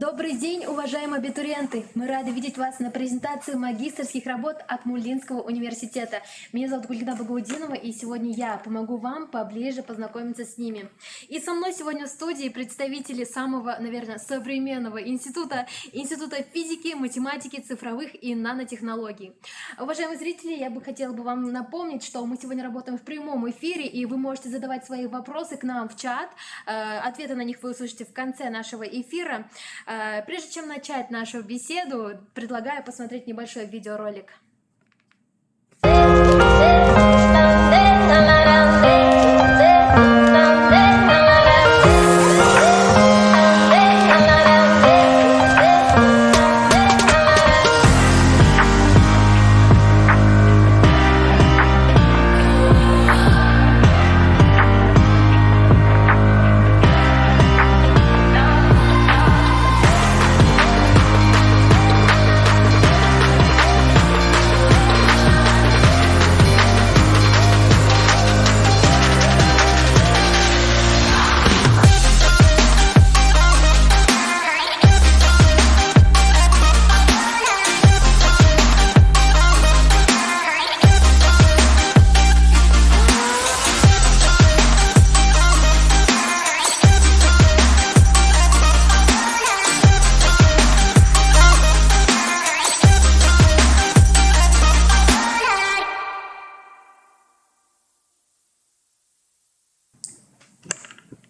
Добрый день, уважаемые абитуриенты! Мы рады видеть вас на презентации магистерских работ от Мулинского университета. Меня зовут Гульгина Багаудинова, и сегодня я помогу вам поближе познакомиться с ними. И со мной сегодня в студии представители самого, наверное, современного института физики, математики, цифровых и нанотехнологий. Уважаемые зрители, я бы хотела вам напомнить, что мы сегодня работаем в прямом эфире, и вы можете задавать свои вопросы к нам в чат. Ответы на них вы услышите в конце нашего эфира. Прежде чем начать нашу беседу, предлагаю посмотреть небольшой видеоролик.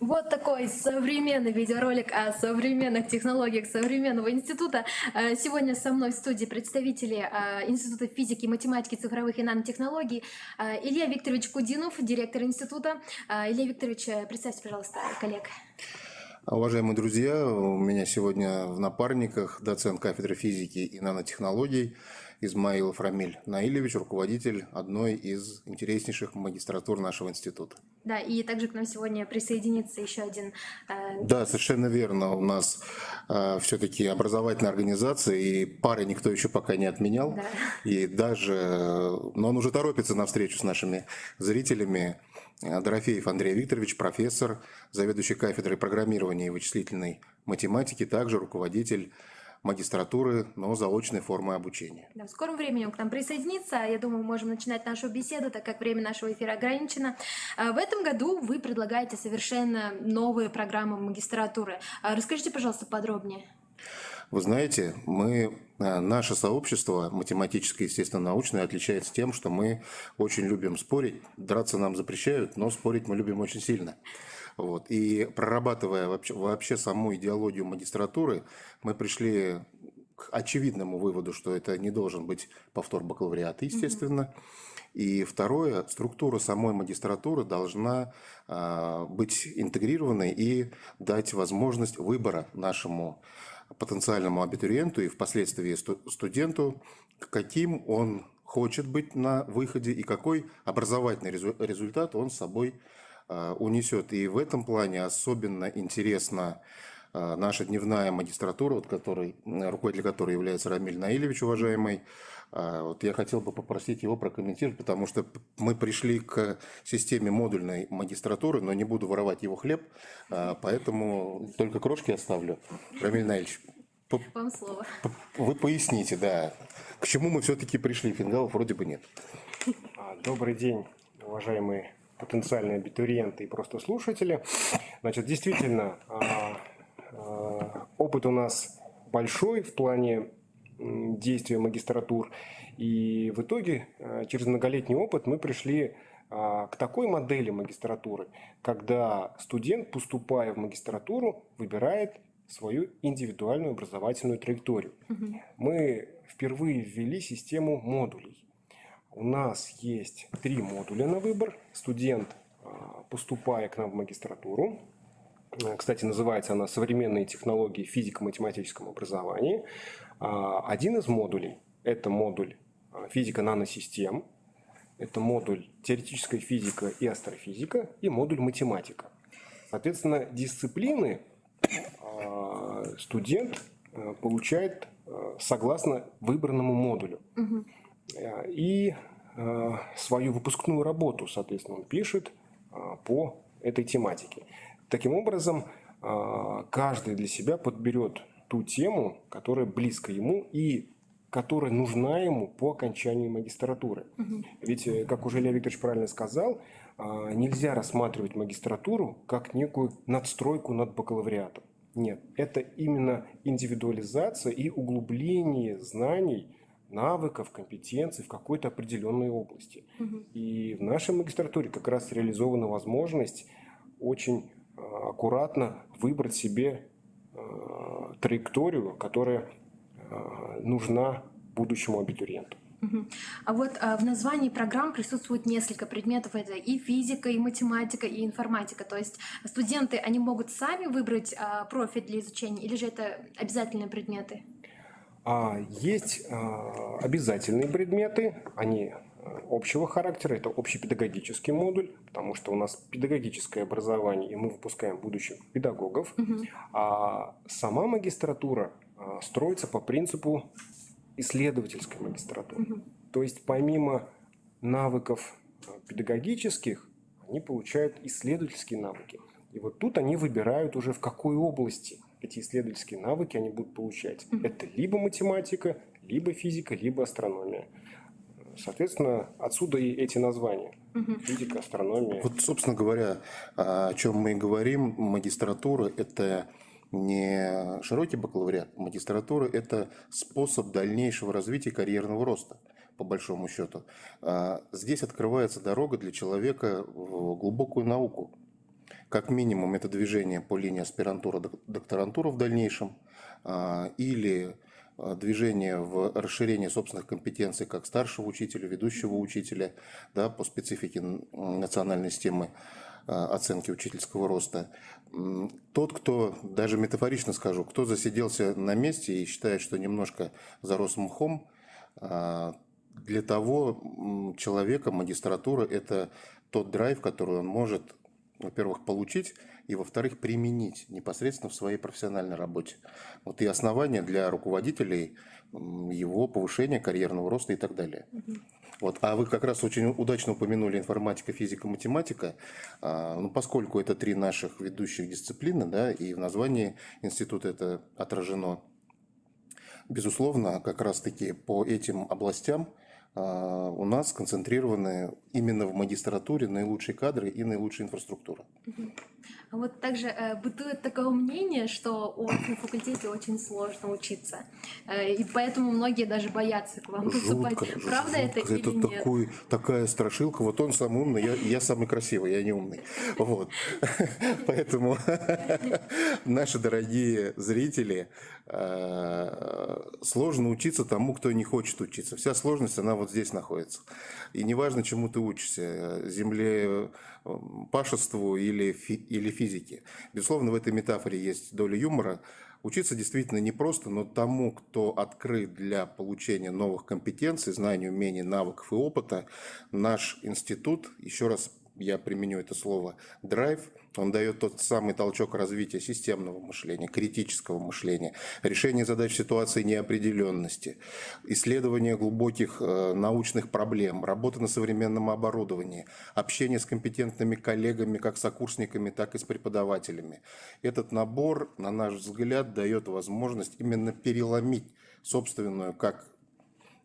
Вот такой современный видеоролик о современных технологиях современного института. Сегодня со мной в студии представители Института физики, математики, цифровых и нанотехнологий Илья Викторович Кудинов, директор института. Илья Викторович, представьте, пожалуйста, коллег. Уважаемые друзья, у меня сегодня в напарниках доцент кафедры физики и нанотехнологий Измаилов Рамиль Наилевич, руководитель одной из интереснейших магистратур нашего института. Да, и также к нам сегодня присоединится еще один... Да, совершенно верно. У нас все-таки образовательная организация, и пары никто еще пока не отменял. Да. И даже, но он уже торопится на встречу с нашими зрителями. Дорофеев Андрей Викторович, профессор, заведующий кафедрой программирования и вычислительной математики, также руководитель магистратуры, но заочной формы обучения. Да, в скором времени он к нам присоединится. Я думаю, мы можем начинать нашу беседу, так как время нашего эфира ограничено. В этом году вы предлагаете совершенно новые программы магистратуры. Расскажите, пожалуйста, подробнее. Вы знаете, наше сообщество математическое, естественно-научное отличается тем, что мы очень любим спорить. Драться нам запрещают, но спорить мы любим очень сильно. Вот. И прорабатывая вообще саму идеологию магистратуры, мы пришли к очевидному выводу, что это не должен быть повтор бакалавриата, естественно. И второе, структура самой магистратуры должна быть интегрированной и дать возможность выбора нашему потенциальному абитуриенту и впоследствии студенту, каким он хочет быть на выходе и какой образовательный результат он с собой унесет. И в этом плане особенно интересна наша дневная магистратура, руководитель которой является Рамиль Наилевич, уважаемый. Вот я хотел бы попросить его прокомментировать, потому что мы пришли к системе модульной магистратуры, но не буду воровать его хлеб, поэтому только крошки оставлю. Рамиль Наилевич, вам слово. Вы поясните, да, к чему мы все-таки пришли, фингалов вроде бы нет. Добрый день, уважаемые потенциальные абитуриенты и просто слушатели. Значит, действительно, опыт у нас большой в плане действия магистратур. И в итоге, через многолетний опыт, мы пришли к такой модели магистратуры, когда студент, поступая в магистратуру, выбирает свою индивидуальную образовательную траекторию. Мы впервые ввели систему модулей. У нас есть 3 модуля на выбор. Студент, поступая к нам в магистратуру, кстати, называется она «Современные технологии в физико-математическом образовании». Один из модулей – это модуль физика наносистем, это модуль теоретическая физика и астрофизика и модуль математика. Соответственно, дисциплины студент получает согласно выбранному модулю. И свою выпускную работу, соответственно, он пишет по этой тематике. Таким образом, каждый для себя подберет ту тему, которая близка ему и которая нужна ему по окончании магистратуры. Ведь, как уже Илья Викторович правильно сказал, нельзя рассматривать магистратуру как некую надстройку над бакалавриатом. Нет, это именно индивидуализация и углубление знаний, навыков, компетенций в какой-то определенной области. И в нашей магистратуре как раз реализована возможность очень аккуратно выбрать себе траекторию, которая нужна будущему абитуриенту. А вот в названии программ присутствует несколько предметов. Это и физика, и математика, и информатика. То есть студенты, они могут сами выбрать профиль для изучения, или же это обязательные предметы? Есть обязательные предметы, они общего характера, это общепедагогический модуль, потому что у нас педагогическое образование, и мы выпускаем будущих педагогов. А сама магистратура строится по принципу исследовательской магистратуры. То есть помимо навыков педагогических, они получают исследовательские навыки. И вот тут они выбирают уже, в какой области эти исследовательские навыки они будут получать. Это либо математика, либо физика, либо астрономия. Соответственно, отсюда и эти названия. Физика, астрономия. Вот, собственно говоря, о чем мы и говорим, магистратура – это не широкий бакалавриат. Магистратура – это способ дальнейшего развития карьерного роста, по большому счету. Здесь открывается дорога для человека в глубокую науку. Как минимум, это движение по линии аспирантура-докторантура в дальнейшем, или движение в расширение собственных компетенций как старшего учителя, ведущего учителя, да, по специфике национальной системы оценки учительского роста. Тот, кто, даже метафорично скажу, кто засиделся на месте и считает, что немножко зарос мхом, для того человека магистратура – это тот драйв, который он может, во-первых, получить, и, во-вторых, применить непосредственно в своей профессиональной работе. Вот и основания для руководителей его повышения карьерного роста и так далее. Вот. А вы как раз очень удачно упомянули информатика, физика, математика. Ну, поскольку это три наших ведущих дисциплины, да, и в названии института это отражено, безусловно, как раз-таки по этим областям у нас сконцентрированы именно в магистратуре наилучшие кадры и наилучшая инфраструктура. А вот также бытует такое мнение, что у вас на факультете очень сложно учиться, и поэтому многие даже боятся к вам поступать. Правда это или нет? Такая страшилка. Вот он самый умный, я самый красивый, я не умный. Вот. Поэтому, наши дорогие зрители, сложно учиться тому, кто не хочет учиться. Вся сложность, она вот здесь находится. И неважно, чему ты учишься, землепашеству или физике. Безусловно, в этой метафоре есть доля юмора. Учиться действительно непросто, но тому, кто открыт для получения новых компетенций, знаний, умений, навыков и опыта, наш институт, еще раз я применю это слово, драйв, он дает тот самый толчок развития системного мышления, критического мышления, решения задач в ситуации неопределенности, исследования глубоких научных проблем, работа на современном оборудовании, общение с компетентными коллегами, как сокурсниками, так и с преподавателями. Этот набор, на наш взгляд, дает возможность именно переломить собственную как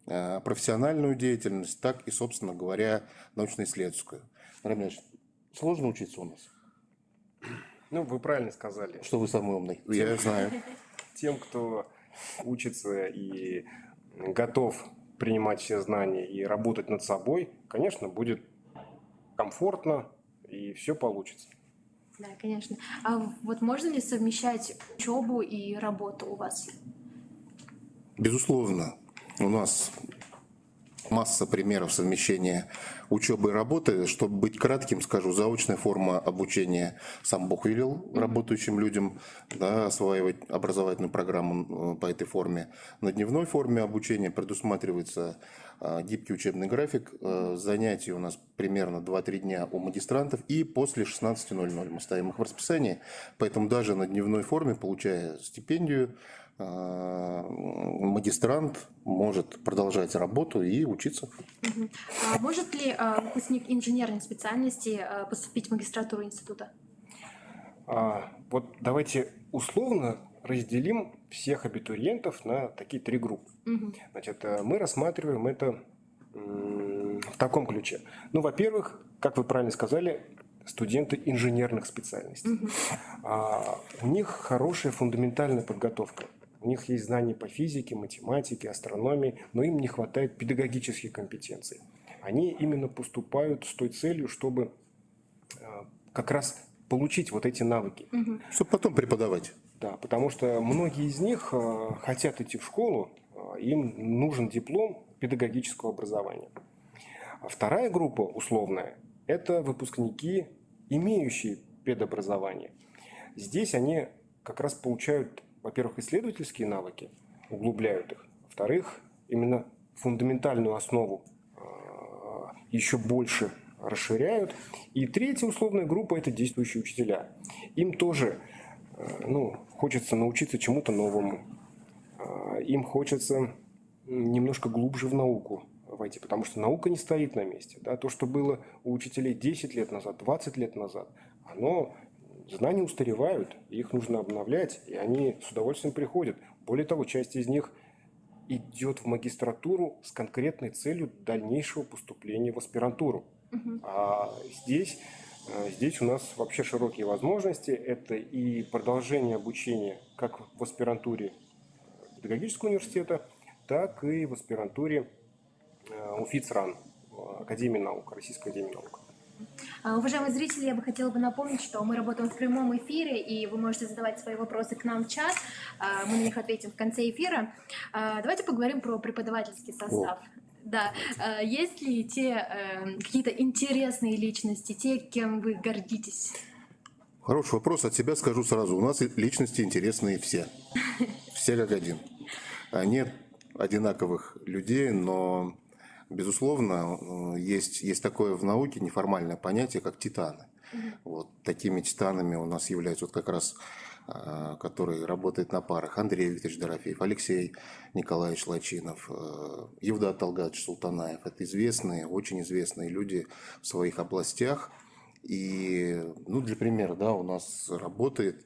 профессиональную деятельность, так и, собственно говоря, научно-исследовательскую. Рамиль, сложно учиться у нас? Ну, вы правильно сказали. Что вы самый умный, я знаю. Тем, кто учится и готов принимать все знания и работать над собой, конечно, будет комфортно и все получится. Да, конечно. А вот можно ли совмещать учебу и работу у вас? Безусловно. У нас масса примеров совмещения учебы и работы. Чтобы быть кратким, скажу, заочная форма обучения сам Бог велел работающим людям, да, осваивать образовательную программу по этой форме. На дневной форме обучения предусматривается гибкий учебный график. Занятия у нас примерно 2-3 дня у магистрантов, и после 16:00 мы ставим их в расписание. Поэтому даже на дневной форме, получая стипендию, магистрант может продолжать работу и учиться. А может ли выпускник инженерной специальности поступить в магистратуру института? Вот давайте условно разделим всех абитуриентов на такие 3 группы. Значит, мы рассматриваем это в таком ключе. Ну, во-первых, как вы правильно сказали, студенты инженерных специальностей. У них хорошая фундаментальная подготовка. У них есть знания по физике, математике, астрономии, но им не хватает педагогических компетенций. Они именно поступают с той целью, чтобы как раз получить вот эти навыки. Чтобы потом преподавать. Да, потому что многие из них хотят идти в школу, им нужен диплом педагогического образования. А вторая группа условная – это выпускники, имеющие педобразование. Здесь они как раз получают, во-первых, исследовательские навыки, углубляют их. Во-вторых, именно фундаментальную основу еще больше расширяют. И третья условная группа – это действующие учителя. Им тоже хочется научиться чему-то новому. Им хочется немножко глубже в науку войти, потому что наука не стоит на месте. Да? То, что было у учителей 10 лет назад, 20 лет назад, знания устаревают, их нужно обновлять, и они с удовольствием приходят. Более того, часть из них идет в магистратуру с конкретной целью дальнейшего поступления в аспирантуру. А здесь у нас вообще широкие возможности. Это и продолжение обучения как в аспирантуре педагогического университета, так и в аспирантуре УФИЦ-РАН, Академии наук, Российской академии наук. Уважаемые зрители, я бы хотела напомнить, что мы работаем в прямом эфире, и вы можете задавать свои вопросы к нам в чат. Мы на них ответим в конце эфира. Давайте поговорим про преподавательский состав. Да, есть ли какие-то интересные личности, те, кем вы гордитесь? Хороший вопрос. От себя скажу сразу. У нас личности интересные все. Все как один. Нет одинаковых людей, но, безусловно, есть такое в науке неформальное понятие, как титаны. Вот такими титанами у нас являются как раз, который работает на парах: Андрей Викторович Дорофеев, Алексей Николаевич Лачинов, Евдат Талгатович Султанаев. Это известные, очень известные люди в своих областях. И, для примера, у нас работает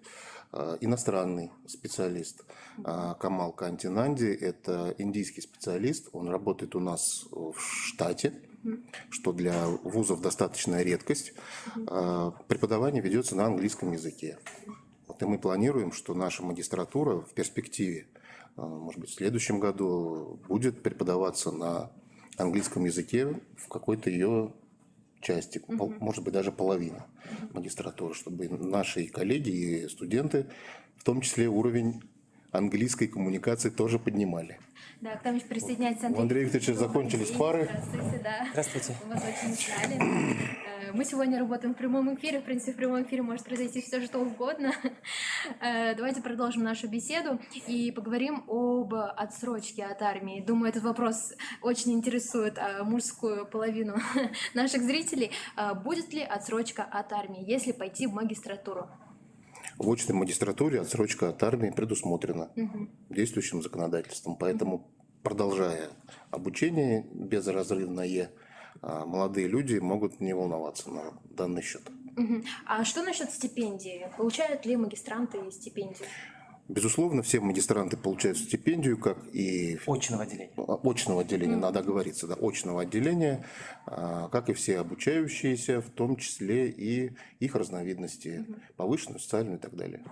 иностранный специалист Камал Кантинанди. Это индийский специалист. Он работает у нас в штате, что для вузов достаточная редкость. Преподавание ведется на английском языке. И мы планируем, что наша магистратура в перспективе, может быть, в следующем году будет преподаваться на английском языке в какой-то ее части, может быть, даже половина магистратуры, чтобы наши коллеги и студенты, в том числе уровень английской коммуникации, тоже поднимали. Да, к нам еще присоединяется Андрей. У Андрея Викторовича закончились пары. Здравствуйте, да. Здравствуйте. Мы вас очень ждали. Мы сегодня работаем в прямом эфире. В принципе, в прямом эфире может произойти все, что угодно. Давайте продолжим нашу беседу и поговорим об отсрочке от армии. Думаю, этот вопрос очень интересует мужскую половину наших зрителей. Будет ли отсрочка от армии, если пойти в магистратуру? В очной магистратуре отсрочка от армии предусмотрена действующим законодательством. Поэтому, продолжая обучение безразрывное, молодые люди могут не волноваться на данный счет. А что насчет стипендии? Получают ли магистранты стипендию? Безусловно, все магистранты получают стипендию, как и... Очного отделения. Очного отделения, надо оговориться, да, очного отделения, как и все обучающиеся, в том числе и их разновидности, повышенную, социальную и так далее.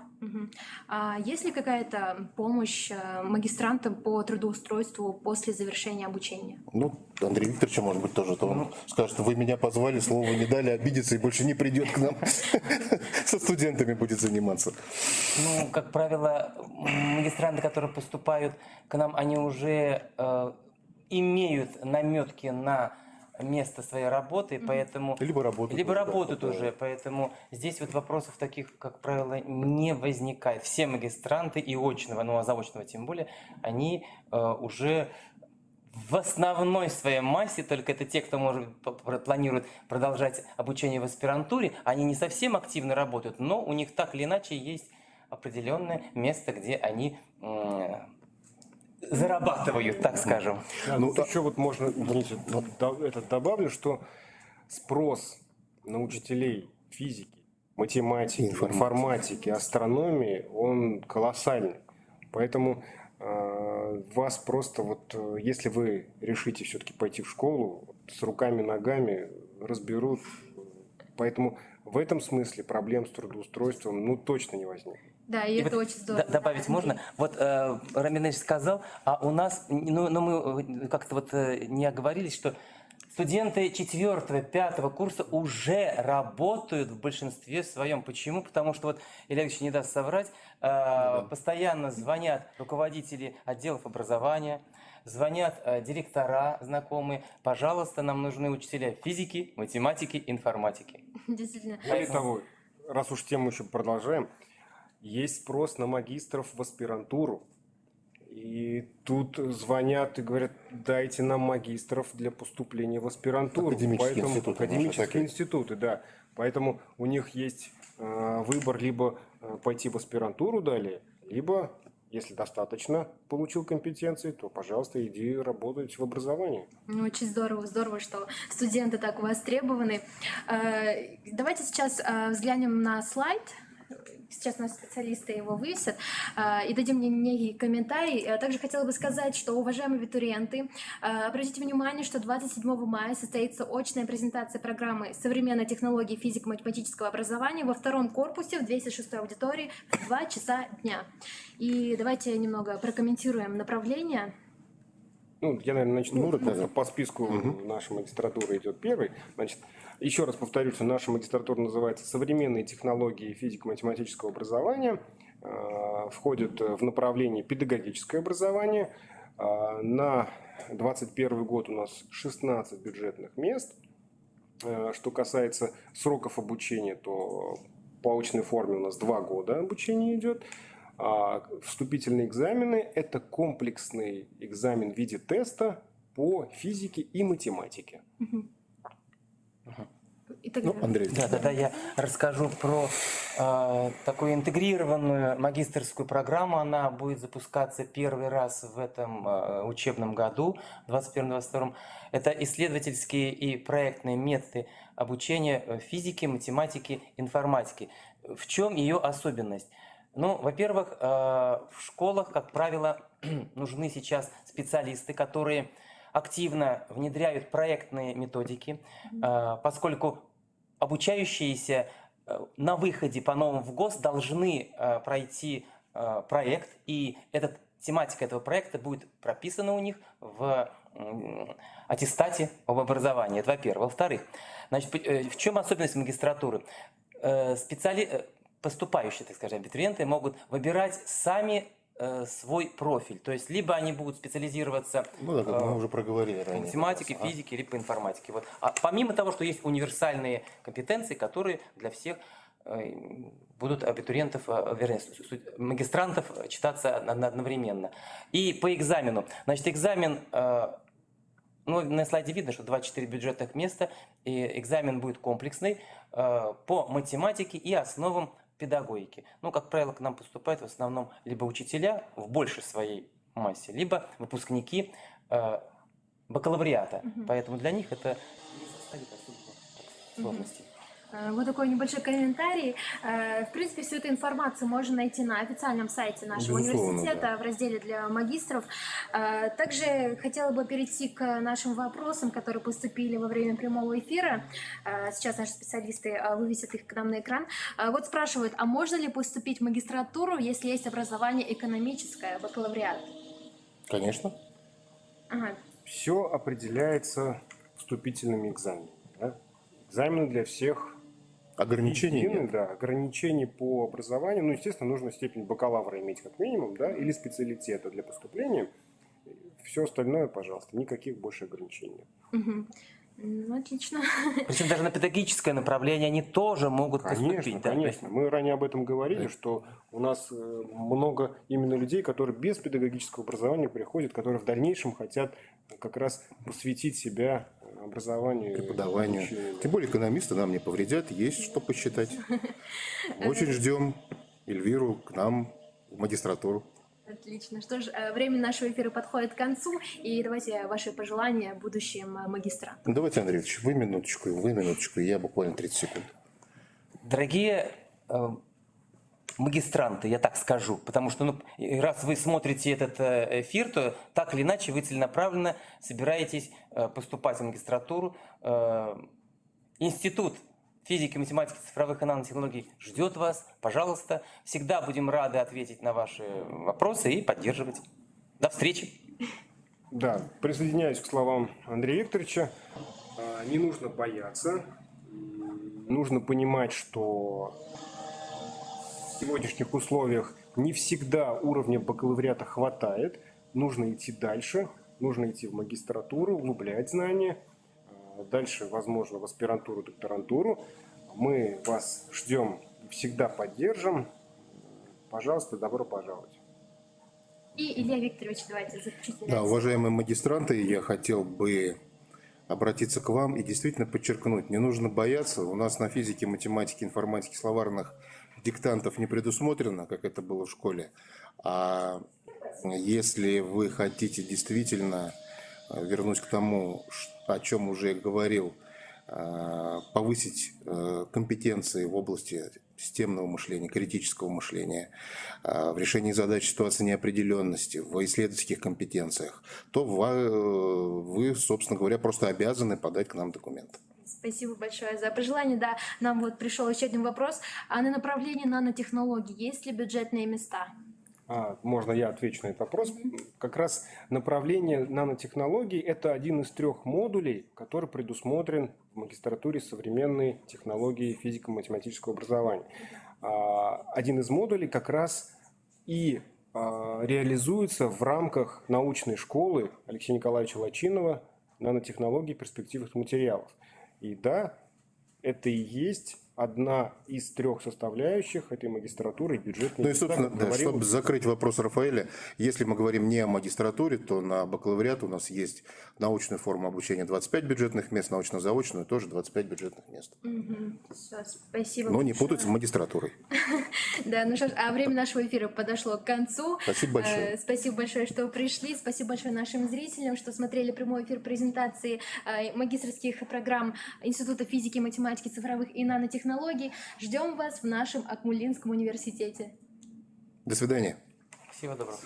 А есть ли какая-то помощь магистрантам по трудоустройству после завершения обучения? Андрей Викторович, может быть, тоже, то он скажет: вы меня позвали, слова не дали, обидится и больше не придет к нам. Со студентами будет заниматься. Как правило, магистранты, которые поступают к нам, они уже имеют наметки на место своей работы, поэтому... Либо работают уже, поэтому здесь вопросов таких, как правило, не возникает. Все магистранты и очного, а заочного тем более, они уже в основной своей массе, только это те, кто планирует продолжать обучение в аспирантуре, они не совсем активно работают, но у них так или иначе есть определенное место, где они зарабатывают, так скажем. Еще можно, добавлю, что спрос на учителей физики, математики, информатики, астрономии, он колоссальный. Поэтому вас просто если вы решите все-таки пойти в школу, с руками, ногами разберут. Поэтому в этом смысле проблем с трудоустройством точно не возникнет. Да, и это вот очень здорово. добавить Да, можно? Андрей. Вот Рамиль Ильич сказал, а у нас, мы как-то не оговорились, что студенты 4-5 курса уже работают в большинстве своем. Почему? Потому что Илья Ильич не даст соврать, постоянно звонят руководители отделов образования, звонят директора знакомые. Пожалуйста, нам нужны учителя физики, математики, информатики. Действительно. Более того, раз уж тему еще продолжаем, есть спрос на магистров в аспирантуру. И тут звонят и говорят, дайте нам магистров для поступления в аспирантуру. Академические Поэтому, институты. академические институты, да. Поэтому у них есть выбор либо пойти в аспирантуру далее, либо, если достаточно получил компетенции, то, пожалуйста, иди работать в образовании. Очень здорово, здорово, что студенты так востребованы. Давайте сейчас взглянем на слайд. Сейчас наши специалисты его вывесят и дадим мне некий комментарий. Также хотела бы сказать, что, уважаемые абитуриенты, обратите внимание, что 27 мая состоится очная презентация программы «Современные технологии физико-математического образования» во втором корпусе в 206 аудитории в 2 часа дня. И давайте немного прокомментируем направление. Я, наверное, начну. Просто по списку наша магистратура идет первой. Значит, еще раз повторюсь, что наша магистратура называется «Современные технологии физико-математического образования». Входит в направление педагогическое образование. На 2021 год у нас 16 бюджетных мест. Что касается сроков обучения, то по очной форме у нас 2 года обучения идет. Вступительные экзамены – это комплексный экзамен в виде теста по физике и математике. Андрей. Да, я расскажу про такую интегрированную магистерскую программу. Она будет запускаться первый раз в этом учебном году, 2021-2022. Это исследовательские и проектные методы обучения физики, математики, информатики. В чем ее особенность? Во-первых, в школах, как правило, нужны сейчас специалисты, которые активно внедряют проектные методики, поскольку обучающиеся на выходе по новому в ГОС должны пройти проект, и тематика этого проекта будет прописана у них в аттестате об образовании. Это во-первых. Во-вторых, в чем особенность магистратуры? Поступающие, так скажем, абитуриенты могут выбирать сами свой профиль. То есть, либо они будут специализироваться Как мы уже проговорили ранее. в математике, физике, либо информатике. А помимо того, что есть универсальные компетенции, которые для всех будут абитуриентов, вернее, магистрантов читаться одновременно. И по экзамену. Экзамен... на слайде видно, что 24 бюджетных места, и экзамен будет комплексный по математике и основам педагогики. Как правило, к нам поступают в основном либо учителя в большей своей массе, либо выпускники бакалавриата. Поэтому для них это не составит особых сложностей. Вот такой небольшой комментарий. В принципе, всю эту информацию можно найти на официальном сайте нашего университета в разделе для магистров. Также хотела бы перейти к нашим вопросам, которые поступили во время прямого эфира. Сейчас наши специалисты вывесят их к нам на экран. Вот спрашивают, а можно ли поступить в магистратуру, если есть образование экономическое, бакалавриат? Конечно. Все определяется вступительными экзаменами. Да? Экзамены для всех ограничений нет. Да, ограничений по образованию. Естественно, нужно степень бакалавра иметь как минимум, да, или специалитета для поступления. Все остальное, пожалуйста, никаких больше ограничений. Отлично. Причем даже на педагогическое направление они тоже могут поступить. Конечно. Мы ранее об этом говорили, что у нас много именно людей, которые без педагогического образования приходят, которые в дальнейшем хотят как раз посвятить себя образованию, преподаванию. Тем более экономисты нам не повредят, есть что посчитать. Очень ждем Эльвиру к нам в магистратуру. Отлично. Что ж, время нашего эфира подходит к концу, и давайте ваши пожелания будущим магистрантам. Давайте, Андрей Ильич, вы минуточку, я буквально 30 секунд. Дорогие магистранты, я так скажу. Потому что, ну, раз вы смотрите этот эфир, то так или иначе вы целенаправленно собираетесь поступать в магистратуру. Институт физики, математики, цифровых и нанотехнологий ждет вас. Пожалуйста, всегда будем рады ответить на ваши вопросы и поддерживать. До встречи! Да, присоединяюсь к словам Андрея Викторовича. Не нужно бояться. Нужно понимать, что в сегодняшних условиях не всегда уровня бакалавриата хватает. Нужно идти дальше, нужно идти в магистратуру, углублять знания. Дальше, возможно, в аспирантуру, докторантуру. Мы вас ждем, всегда поддержим. Пожалуйста, добро пожаловать. И Илья Викторович, давайте заключительное. Да, уважаемые магистранты, я хотел бы обратиться к вам и действительно подчеркнуть, не нужно бояться. У нас на физике, математике, информатике словарных диктантов не предусмотрено, как это было в школе. А если вы хотите действительно, вернусь к тому, о чем уже говорил, повысить компетенции в области системного мышления, критического мышления, в решении задач ситуации неопределенности, в исследовательских компетенциях, то вы, собственно говоря, просто обязаны подать к нам документы. Спасибо большое за пожелание. Да, нам вот пришел еще один вопрос. А на направлении нанотехнологий есть ли бюджетные места? Можно я отвечу на этот вопрос? Как раз направление нанотехнологий – это один из 3 модулей, который предусмотрен в магистратуре современной технологии физико-математического образования. Один из модулей как раз и реализуется в рамках научной школы Алексея Николаевича Лачинова «Нанотехнологии перспективных материалов». И да, это и есть одна из 3 составляющих этой магистратуры и бюджетной. Ну и, собственно, да, чтобы закрыть вопрос Рафаэля, если мы говорим не о магистратуре, то на бакалавриат у нас есть научную форму обучения 25 бюджетных мест, научно-заочную тоже 25 бюджетных мест. Все, спасибо. Но не путать с магистратурой. Да, ну что ж, а время нашего эфира подошло к концу. Спасибо большое. Спасибо большое, что вы пришли. Спасибо большое нашим зрителям, что смотрели прямой эфир презентации магистерских программ Института физики, математики, цифровых и нанотехнологий. Ждем вас в нашем Акмулинском университете. До свидания. Всего доброго.